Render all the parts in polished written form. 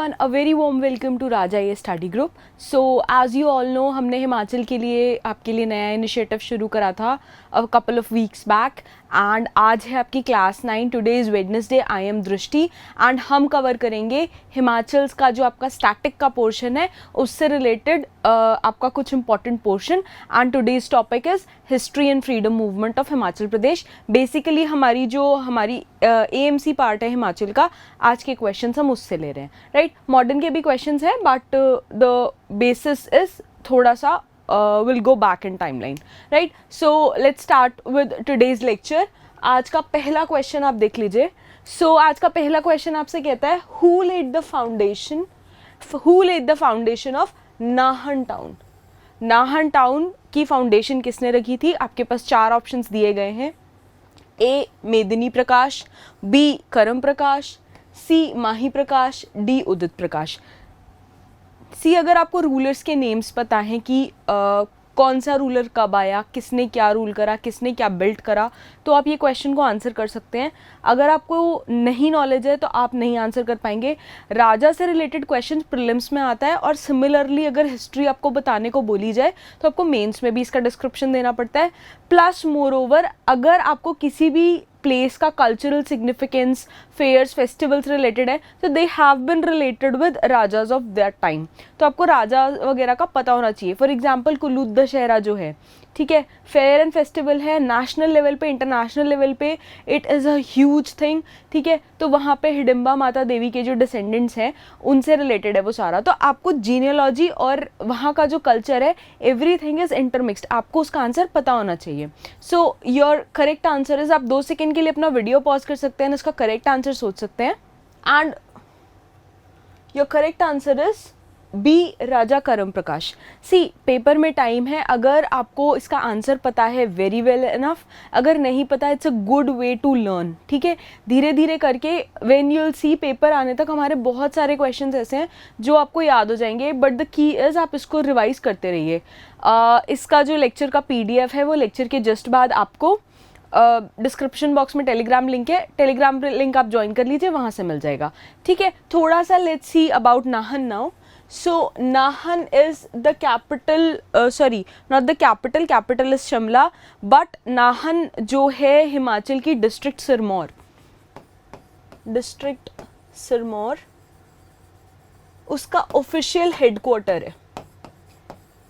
everyone, a very warm welcome to Raja A Study Group. So as you all know, हमने हिमाचल के लिए आपके लिए नया इनिशिएटिव शुरू करा था a couple of weeks back and आज है आपकी class 9. Today is Wednesday. I am दृष्टि एंड हम कवर करेंगे हिमाचल का जो आपका स्टैटिक का पोर्शन है उससे रिलेटेड आपका कुछ important portion. And today's topic is history and freedom movement of Himachal Pradesh. Basically हमारी एएमसी पार्ट है हिमाचल का, आज के क्वेश्चंस हम उससे ले रहे हैं. राइट, मॉडर्न के भी क्वेश्चंस हैं बट द बेसिस इज थोड़ा सा will go back in timeline. Right, so let's start with today's lecture. आज का पहला क्वेश्चन आप देख लीजिए. सो आज का पहला क्वेश्चन आपसे कहता है who led the foundation of Nahan town. Nahan town की फाउंडेशन किसने रखी थी? आपके पास 4 ऑप्शंस दिए गए हैं. ए मेदिनी प्रकाश, बी करम प्रकाश, सी माही प्रकाश, डी उदित प्रकाश. सी अगर आपको रूलर्स के नेम्स पता हैं कि कौन सा रूलर कब आया, किसने क्या रूल करा, किसने क्या बिल्ड करा, तो आप ये क्वेश्चन को आंसर कर सकते हैं. अगर आपको नहीं नॉलेज है तो आप नहीं आंसर कर पाएंगे. राजा से रिलेटेड क्वेश्चन प्रीलिम्स में आता है और सिमिलरली अगर हिस्ट्री आपको बताने को बोली जाए तो आपको मेंस में भी इसका डिस्क्रिप्शन देना पड़ता है. प्लस मोर ओवर अगर आपको किसी भी प्लेस का cultural significance, fairs, festivals related है तो they have been related with rajas of that time. तो आपको राजा वगैरह का पता होना चाहिए. फॉर एग्जाम्पल कुल्लू दशहरा जो है, ठीक है, फेयर एंड फेस्टिवल है नेशनल लेवल पे, इंटरनेशनल लेवल पे it is a huge thing. ठीक है, तो वहाँ पे हिडिम्बा माता देवी के जो डिसेंडेंट्स हैं उनसे रिलेटेड है वो सारा. तो आपको जीनियोलॉजी और वहाँ का जो कल्चर है एवरीथिंग इज इंटरमिक्स्ड, आपको उसका आंसर पता होना चाहिए. So your correct answer is, आप 2 सेकेंड के लिए अपना वीडियो पॉज कर सकते हैं, इसका करेक्ट आंसर सोच सकते हैं. And your correct answer is B Raja Karam Prakash. C paper में टाइम है, अगर आपको इसका आंसर पता है वेरी वेल इनफ, अगर नहीं पता it's a good way to learn. ठीक है, धीरे धीरे करके when you will see paper आने तक हमारे बहुत सारे क्वेश्चंस ऐसे हैं जो आपको याद हो जाएंगे. बट द की इज़ आप इसको रिवाइज करते रहिए. इसका जो लेक्चर का PDF है वो लेक्चर के जस्ट बाद आपको डिस्क्रिप्शन बॉक्स में टेलीग्राम लिंक है, टेलीग्राम लिंक आप ज्वाइन कर लीजिए, वहाँ से मिल जाएगा. ठीक है, थोड़ा सा let's see about Nahan now. So Nahan is the capital, not the capital is Shimla, but Nahan जो है हिमाचल की डिस्ट्रिक्ट सिरमौर उसका ऑफिशियल हेडक्वार्टर है.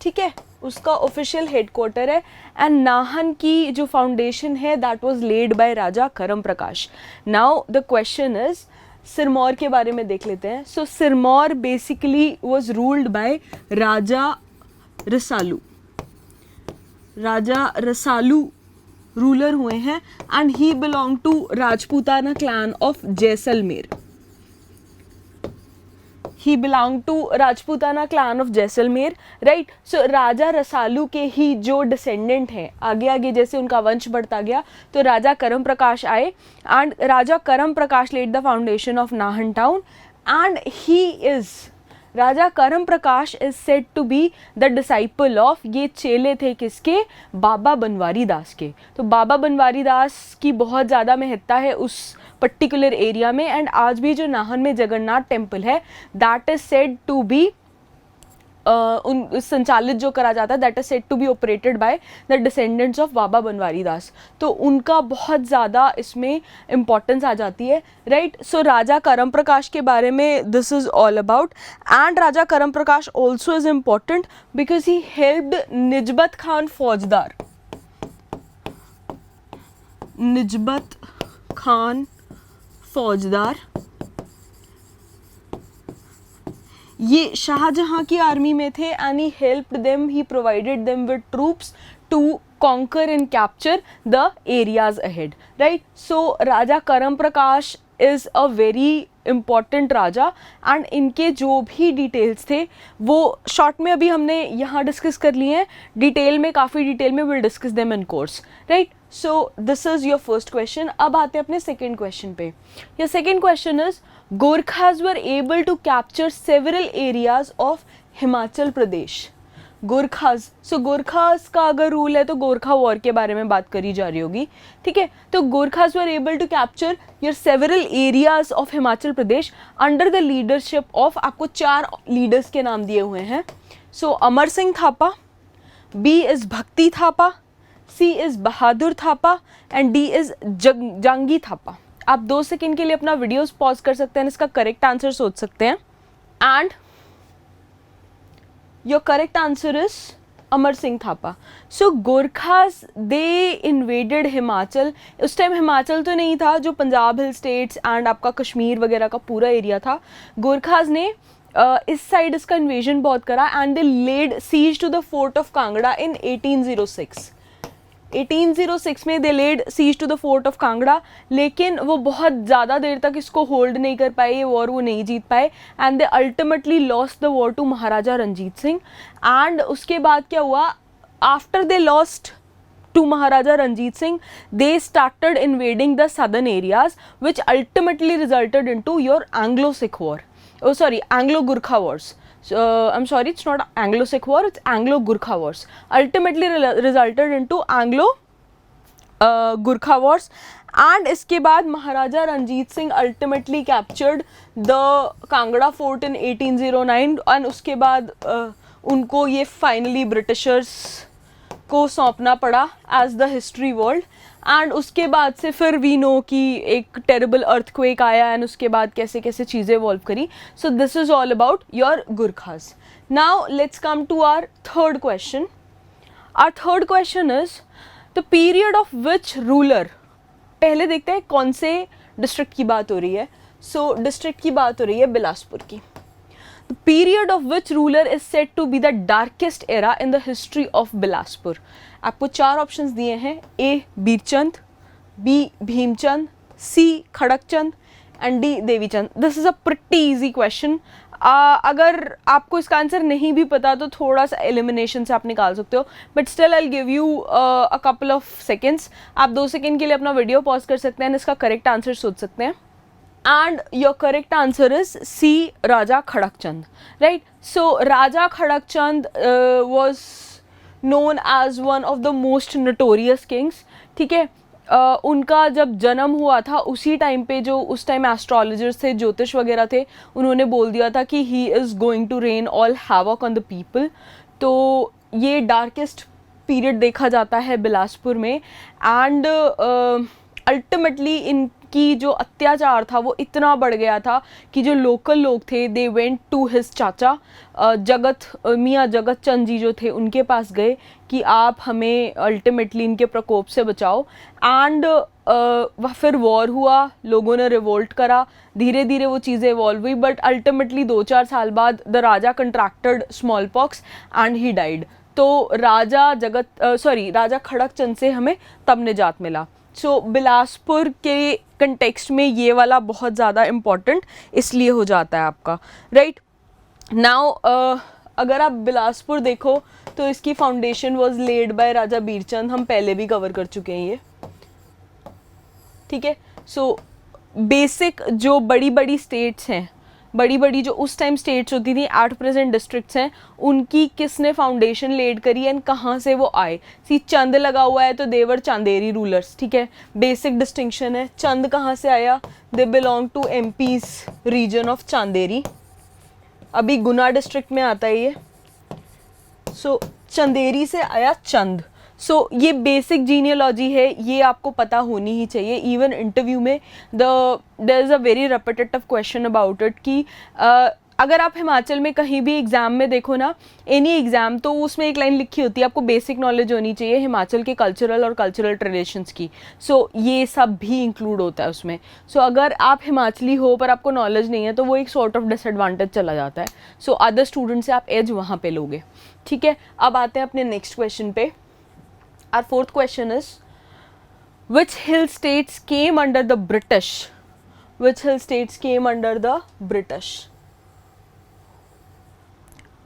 ठीक है, उसका ऑफिशियल हेडक्वार्टर है. एंड नाहन की जो फाउंडेशन है that was led by Raja Karam Prakash. Now the question is Sirmaur के बारे में देख लेते हैं. सो Sirmaur basically was ruled by Raja Rasalu ruler हुए हैं and he belong to Rajputana clan of Jaisalmer. He belong to Rajputana clan of Jaisalmer. Right, so Raja Rasalu के ही जो डिसेंडेंट हैं, आगे आगे जैसे उनका वंश बढ़ता गया तो राजा करम प्रकाश आए and Raja Karam Prakash led the foundation of Nahan town. And Raja Karam Prakash is said to be the disciple of, ये चेले थे किसके? बाबा बनवारी दास के. तो बाबा बनवारी दास की बहुत ज़्यादा महत्ता है उस पर्टिकुलर एरिया में. एंड आज भी जो नाहन में जगन्नाथ टेम्पल है that is said to be संचालित जो करा जाता है that is said to be operated by the descendants of Baba Banwari Das. तो उनका बहुत ज़्यादा इसमें इम्पॉर्टेंस आ जाती है. राइट, सो राजा करम प्रकाश के बारे में this is all about. And Raja Karam Prakash also is important because he helped Nijabat Khan फौजदार. ये शाहजहां की आर्मी में थे and he helped them, he provided them with troops to conquer and capture the areas ahead. Right, so Raja Karam Prakash is a very important Raja and इनके जो भी details थे वो शॉर्ट में अभी हमने यहाँ डिस्कस कर लिए हैं, डिटेल में, काफ़ी डिटेल में will discuss them in course. Right, so this is your first question. अब आते हैं अपने सेकेंड क्वेश्चन पे. Your second question is Gorkhas were able to capture several areas of Himachal Pradesh. Gorkhas, so Gorkhas का अगर rule है तो Gorkha war के बारे में बात करी जा रही होगी, ठीक है। तो Gorkhas were able to capture your several areas of Himachal Pradesh under the leadership of, आपको 4 लीडर्स के नाम दिए हुए हैं। So Amar Singh Thapa, B is Bhakti Thapa, C is Bahadur Thapa and D is Jangi Thapa. आप 2 सेकेंड के लिए अपना वीडियोस पॉज कर सकते हैं, इसका करेक्ट आंसर सोच सकते हैं। And your correct answer is Amar Singh Thapa. So Gorkhas they invaded Himachal. उस टाइम हिमाचल तो नहीं था, जो पंजाब हिल स्टेट्स एंड आपका कश्मीर वगैरह का पूरा एरिया था। गोरखास ने इस साइड इसका इन्वेजन बहुत करा and they laid siege to the fort of Kangra in 1806। 1806 में they laid siege to the fort of Kangra, लेकिन वो बहुत ज़्यादा देर तक इसको होल्ड नहीं कर पाए, ये वॉर वो नहीं जीत पाए and they ultimately lost the war to Maharaja Ranjit Singh. And उसके बाद क्या हुआ, after they lost to Maharaja Ranjit Singh, they started invading the southern areas, which ultimately resulted into your Anglo-Sikh War. Oh, sorry, Anglo-Gurkha Wars. I'm sorry, it's not Anglo-Sikh War, it's Anglo-Gurkha Wars. Ultimately resulted into Anglo-Gurkha Wars. And इसके बाद महाराजा Ranjit Singh ultimately captured the Kangra fort in 1809 and उसके बाद उनको ये finally Britishers को सौंपना पड़ा as the history world. And उसके बाद से फिर वी नो कि एक टेरेबल अर्थक्वेक आया एंड उसके बाद कैसे कैसे चीज़ें इवॉल्व करी। So this is all about your Gurkhas. Now let's come to our third question. Our third question is the period of which ruler. पहले देखते हैं कौन से डिस्ट्रिक्ट की बात हो रही है। सो डिस्ट्रिक्ट की बात हो रही है बिलासपुर की। The period of which ruler is said to be the darkest era in the history of Bilaspur? आपको 4 ऑप्शंस दिए हैं, A Birchand, B Bhimchand, C Khadakchand and D Devichand. This is a pretty easy question. अगर आपको इसका आंसर नहीं भी पता तो थोड़ा सा एलिमिनेशन से आप निकाल सकते हो, but still I will give you a couple of seconds. आप 2 सेकेंड के लिए अपना वीडियो पॉज कर सकते हैं, इसका करेक्ट आंसर सोच सकते हैं। And your correct answer is C, Raja Khadakchand, right? So Raja Khadakchand was known as one of the most notorious kings, ठीक है। उनका जब जन्म हुआ था उसी टाइम पे जो उस टाइम एस्ट्रोलॉजर्स थे, ज्योतिष वगैरह थे, उन्होंने बोल दिया था कि he is going to rain all havoc on the people. तो ये डार्केस्ट पीरियड देखा जाता है बिलासपुर में। एंड अल्टीमेटली इनकी जो अत्याचार था वो इतना बढ़ गया था कि जो लोकल लोग थे दे वेंट टू हिज चाचा मियाँ जगत चंद जी जो थे उनके पास गए कि आप हमें अल्टीमेटली इनके प्रकोप से बचाओ। एंड वह फिर वॉर हुआ, लोगों ने रिवोल्ट करा, धीरे धीरे वो चीज़ें इवॉल्व हुई, बट अल्टीमेटली 2-4 साल बाद the Raja contracted small pox and he died. तो राजा खड़कचंद से हमें तब निजात मिला। सो बिलासपुर के कंटेक्स्ट में ये वाला बहुत ज़्यादा इम्पॉर्टेंट इसलिए हो जाता है आपका, राइट। नाउ अगर आप बिलासपुर देखो तो इसकी फाउंडेशन वाज लेड बाय राजा बीरचंद, हम पहले भी कवर कर चुके हैं ये, ठीक है। सो बेसिक जो बड़ी बड़ी स्टेट्स हैं, बड़ी बड़ी जो उस टाइम स्टेट्स होती थी, 8 प्रेजेंट डिस्ट्रिक्ट्स हैं, उनकी किसने फाउंडेशन लेड करी एंड कहाँ से वो आए। सी चंद लगा हुआ है तो देवर चांदेरी रूलर्स, ठीक है, बेसिक डिस्टिंक्शन है। चंद कहाँ से आया, they belong to MP's region of Chanderi, अभी गुना डिस्ट्रिक्ट में आता है ये। सो चंदेरी से आया चंद। सो ये बेसिक जीनियोलॉजी है, ये आपको पता होनी ही चाहिए। इवन इंटरव्यू में there is a very repetitive question about it कि अगर आप हिमाचल में कहीं भी एग्ज़ाम में देखो ना, एनी एग्ज़ाम, तो उसमें एक लाइन लिखी होती है आपको बेसिक नॉलेज होनी चाहिए हिमाचल के कल्चरल और कल्चरल ट्रेडिशंस की। सो ये सब भी इंक्लूड होता है उसमें। सो अगर आप हिमाचली हो पर आपको नॉलेज नहीं है तो वो एक सॉर्ट ऑफ डिसएडवांटेज चला जाता है। सो अदर स्टूडेंट से आप एज वहाँ पे लोगे, ठीक है। अब आते हैं अपने नेक्स्ट क्वेश्चन पे। Our fourth question is, which hill states came under the British? Which hill states came under the British?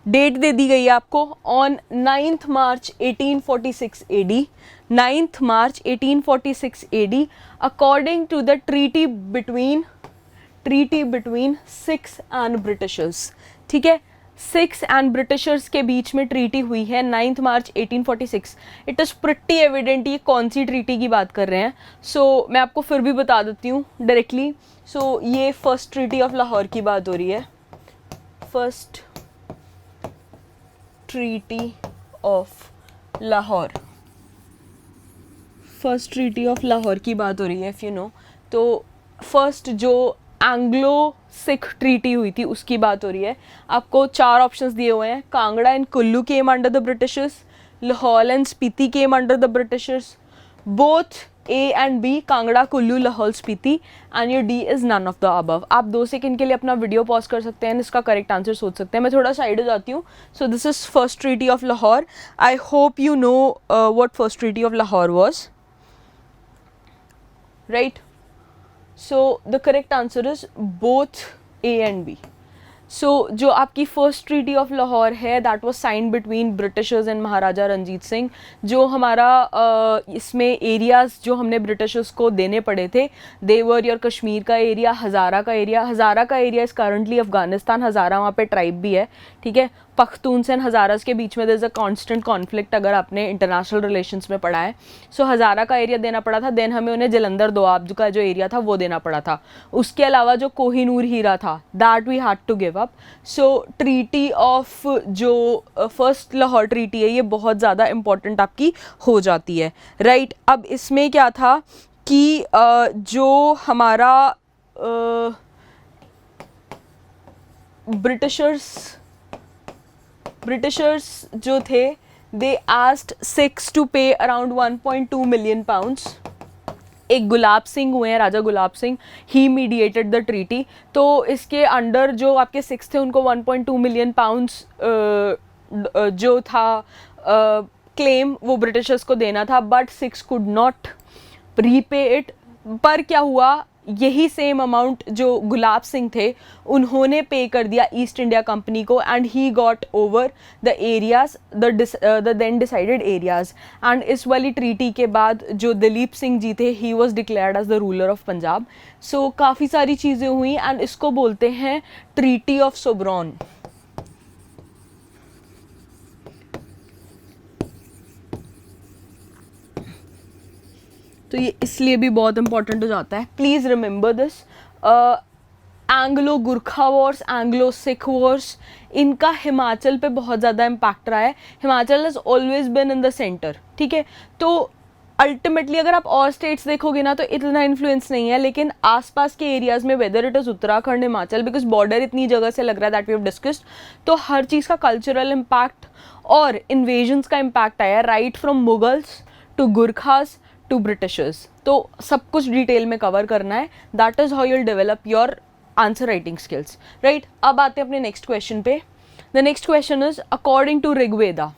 Date दे दी गई है आपको on 9th March 1846 AD. 9th March 1846 AD according to the treaty between Sikhs and Britishers, ठीक है। Six and Britishers के बीच में ट्रीटी हुई है 9 मार्च 1846। इट इज़ प्रिटी एविडेंट ये कौन सी ट्रीटी की बात कर रहे हैं। सो मैं आपको फिर भी बता देती हूँ डायरेक्टली। सो ये फर्स्ट ट्रीटी ऑफ लाहौर की बात हो रही है, first treaty of Lahore, first treaty of Lahore की बात हो रही है इफ़ यू नो। तो फर्स्ट जो एंग्लो सिख ट्रीटी हुई थी उसकी बात हो रही है। आपको 4 ऑप्शंस दिए हुए हैं, Kangra and Kullu came under the Britishers, Lahaul and Spiti came under the Britishers, both A and B, Kangra Kullu Lahaul Spiti, and your D is none of the above. आप 2 सेकंड के लिए अपना वीडियो पॉज कर सकते हैं, इसका करेक्ट आंसर सोच सकते हैं। मैं थोड़ा साइड हो जाती हूँ। So this is first treaty of Lahore. I hope you know what first treaty of Lahore was, right. So the correct answer is both A and B. So जो आपकी फर्स्ट ट्रीटी ऑफ लाहौर है that was signed between Britishers and Maharaja Ranjit Singh. जो हमारा इसमें areas जो हमने Britishers को देने पड़े थे, देवर योर कश्मीर का एरिया, हज़ारा का एरिया। हज़ारा का एरिया इज़ करंटली अफगानिस्तान, हज़ारा वहाँ पे ट्राइब भी है, ठीक है। पख्तून्स एंड हज़ारास के बीच में there is a constant conflict, अगर आपने इंटरनेशनल रिलेशंस में पढ़ा है। सो हज़ारा का एरिया देना पड़ा था, देन हमें उन्हें जलंधर दोआब का जो एरिया था वो देना पड़ा था। उसके अलावा जो कोहिनूर हीरा था that we had to give up. So treaty of जो फर्स्ट लाहौर ट्रीटी है ये बहुत ज़्यादा इंपॉर्टेंट आपकी हो जाती है, राइट। अब इसमें क्या था कि जो हमारा ब्रिटिशर्स जो थे दे आस्क्ड सिक्स टू पे अराउंड 1.2 मिलियन पाउंड्स। एक गुलाब सिंह हुए हैं, राजा गुलाब सिंह, ही मीडिएटेड द ट्रीटी। तो इसके अंडर जो आपके सिक्स थे उनको 1.2 मिलियन पाउंड्स जो था क्लेम वो ब्रिटिशर्स को देना था, but six could not repay it. पर क्या हुआ, यही सेम अमाउंट जो गुलाब सिंह थे उन्होंने पे कर दिया ईस्ट इंडिया कंपनी को, and he got over the areas, the then decided areas. एंड इस वाली ट्रीटी के बाद जो दलीप सिंह जी थे he was declared as the ruler of Punjab. So काफ़ी सारी चीज़ें हुई एंड इसको बोलते हैं ट्रीटी ऑफ सोब्रॉन। तो ये इसलिए भी बहुत इंपॉर्टेंट हो जाता है, please remember this. Anglo Gurkha Wars, Anglo Sikh Wars, इनका हिमाचल पे बहुत ज़्यादा इम्पैक्ट रहा है। Himachal has always been in the centre, ठीक है। तो अल्टीमेटली अगर आप और स्टेट्स देखोगे ना तो इतना इन्फ्लुएंस नहीं है, लेकिन आसपास के एरियाज़ में whether it is Uttarakhand, Himachal, because border इतनी जगह से लग रहा है दैट वी हैव डिस्कस्ड, तो हर चीज़ का कल्चरल इम्पैक्ट और इन्वेजन्स का इम्पैक्ट आया, right from Mughals to Gurkhas to Britishers. तो सब कुछ डिटेल में कवर करना है, that is how you'll develop your answer writing skills, right. अब आते हैं अपने नेक्स्ट क्वेश्चन पे। The next question is according to Rigveda.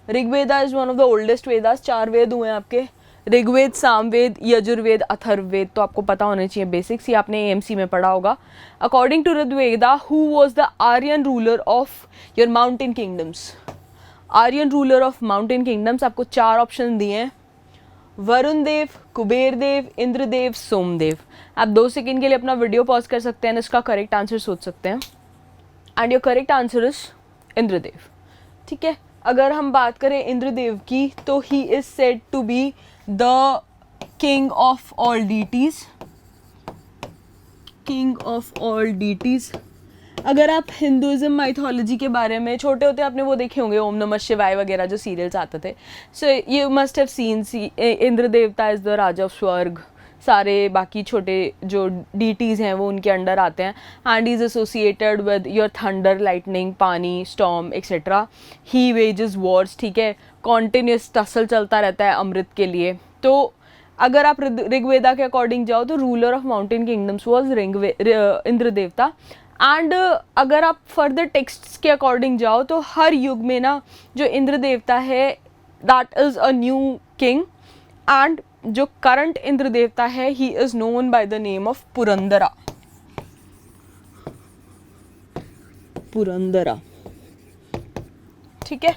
Rigveda is one of the oldest Vedas. 4 वेद हुए हैं आपके, ऋग्वेद, सामवेद, यजुर्वेद, अथर्ववेद। तो आपको पता होने चाहिए बेसिक्स, ये आपने एएमसी में पढ़ा होगा। According to Rigveda who was the Aryan ruler of your mountain kingdoms. Aryan ruler of mountain kingdoms, आपको 4 ऑप्शन दिए हैं, वरुण देव, कुबेर देव, इंद्रदेव, सोमदेव। आप 2 सेकंड के लिए अपना वीडियो पॉज कर सकते हैं, इसका करेक्ट आंसर सोच सकते हैं, and your correct answer is Indradev, ठीक है। अगर हम बात करें इंद्रदेव की तो he is said to be the king of all deities, king of all deities. अगर आप हिंदुज़म माइथोलॉजी के बारे में छोटे होते आपने वो देखे होंगे, ओम नमः शिवाय वगैरह जो सीरियल्स आते थे, so you must have seen Indra देवता इज़ द राजा ऑफ स्वर्ग। सारे बाकी छोटे जो डीटीज़ हैं वो उनके अंडर आते हैं, and is associated with your thunder, lightning, पानी, स्टॉर्म एक्सेट्रा। ही वेजेस वॉर्स, ठीक है, कॉन्टिन्यूस टसल चलता रहता है अमृत के लिए। तो अगर आप ऋग्वेदा के अकॉर्डिंग जाओ तो ruler of mountain kingdoms was Indra देवता। एंड अगर आप फर्दर टेक्स्ट्स के अकॉर्डिंग जाओ तो हर युग में ना जो इंद्र देवता है that is a new king, and जो करंट इंद्र देवता है he is known by the name of Purandara. Purandara, ठीक है।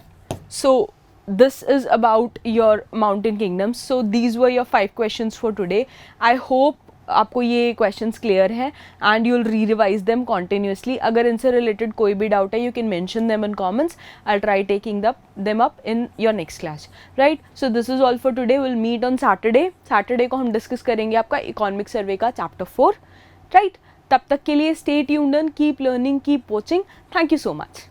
सो this is about your mountain kingdoms. So these were your 5 questions for today. I hope आपको ये क्वेश्चंस क्लियर हैं and you will re revise them continuously. अगर इनसे रिलेटेड कोई भी डाउट है, you can mention them in comments. I try taking them up in your next class. Right, so this is all for today. Will meet on Saturday को हम discuss करेंगे आपका इकोनॉमिक सर्वे का चैप्टर 4. राइट, तब तक के लिए stay tuned, keep learning, keep watching. Thank you so much.